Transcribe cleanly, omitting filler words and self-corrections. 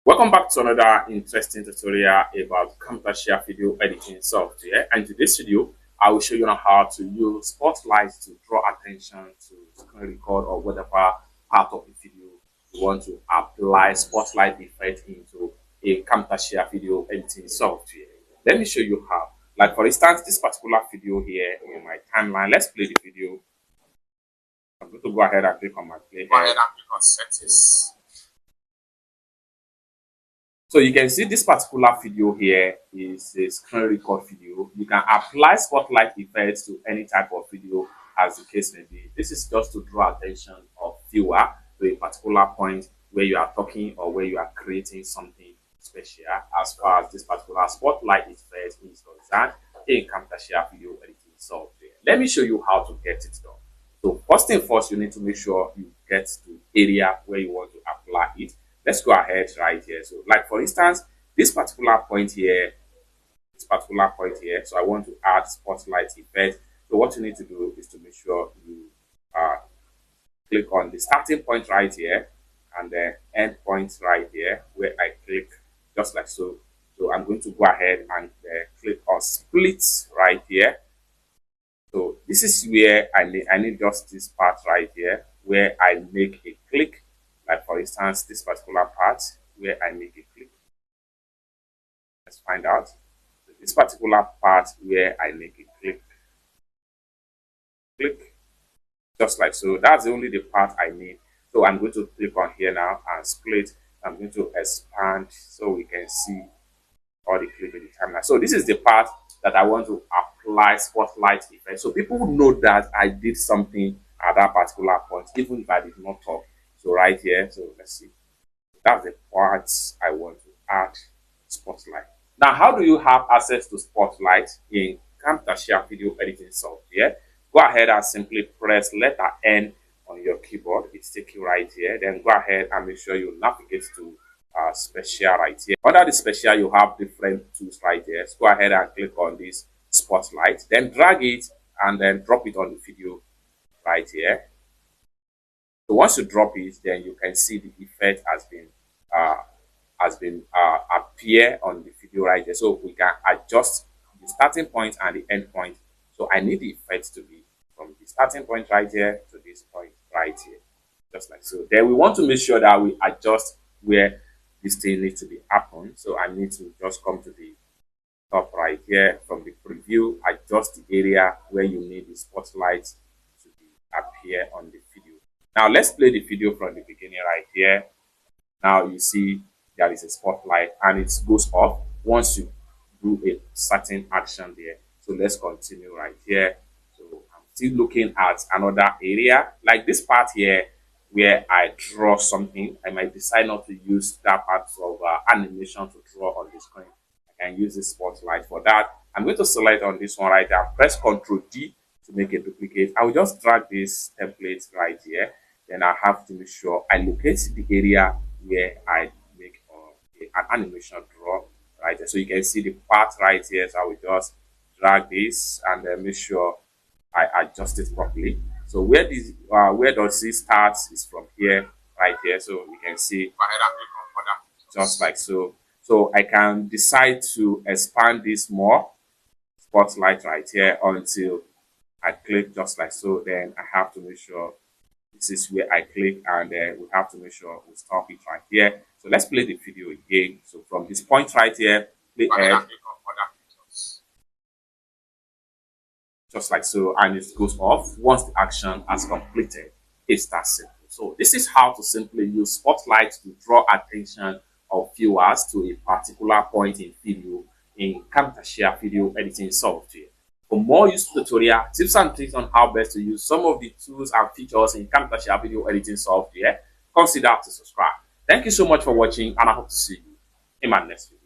Welcome back to another interesting tutorial about Camtasia video editing software. And in today's video, I will show you how to use Spotlight to draw attention to screen record or whatever part of the video you want to apply Spotlight effect into a Camtasia video editing software. Let me show you how. Like for instance, this particular video here in my timeline, let's play the video. I'm going to go ahead and click on my play. Go ahead and click on settings. So you can see this particular video here is a screen record video. You can apply Spotlight effects to any type of video as the case may be. This is just to draw attention of viewer to a particular point where you are talking or where you are creating something special as far as this particular Spotlight effect is concerned in Camtasia video editing software. Let me show you how to get it done. So first thing first, you need to make sure you get to area where you want to apply it. Let's go ahead right here. So like for instance, this particular point here, so I want to add Spotlight effect. So what you need to do is to make sure you click on the starting point right here and the end point right here where I click just like so. So I'm going to go ahead and click on split right here. So this is where I need just this part right here where I make a click. Like for instance, this particular part where I make a click. Let's find out. So this particular part where I make a click, just like so. That's only the part I need. So I'm going to click on here now and split. I'm going to expand so we can see all the clip in the timeline. So this is the part that I want to apply Spotlight effect. So people know that I did something at that particular point, even if I did not talk. So right here, so let's see. That's the parts I want to add Spotlight. Now, how do you have access to Spotlight in Camtasia video editing software? Go ahead and simply press letter N on your keyboard. It's taking you right here. Then go ahead and make sure you navigate to special right here. Under the special, you have different tools right here. So go ahead and click on this Spotlight. Then drag it and then drop it on the video right here. So once you drop it, then you can see the effect has been appear on the video right there. So we can adjust the starting point and the end point. So I need the effect to be from the starting point right here to this point right here, just like so. Then we want to make sure that we adjust where this thing needs to be happen. So I need to just come to the top right here from the preview, adjust the area where you need the Spotlight to appear on the video. Now let's play the video from the beginning right here. Now you see there is a Spotlight and it goes off once you do a certain action there. So let's continue right here. So I'm still looking at another area like this part here where I draw something. I might decide not to use that part of animation to draw on the screen. I can use the Spotlight for that. I'm going to select on this one right there, press Ctrl D to make a duplicate. I will just drag this template right here. Then I have to make sure I locate the area where I make an animation draw right there. So you can see the part right here. So I will just drag this and then make sure I adjust it properly. So where does this start is from here right here. So you can see just like so. So I can decide to expand this more Spotlight right here until I click just like so. Then I have to make sure this is where I click and we have to make sure we stop it right here. So let's play the video again. So from this point right here, play ahead, just like so, and it goes off once the action has completed. It's that simple. So this is how to simply use Spotlight to draw attention of viewers to a particular point in video in Camtasia video editing software. For more useful tutorial, tips and tricks on how best to use some of the tools and features in Camtasia video editing software, consider to subscribe. Thank you so much for watching and I hope to see you in my next video.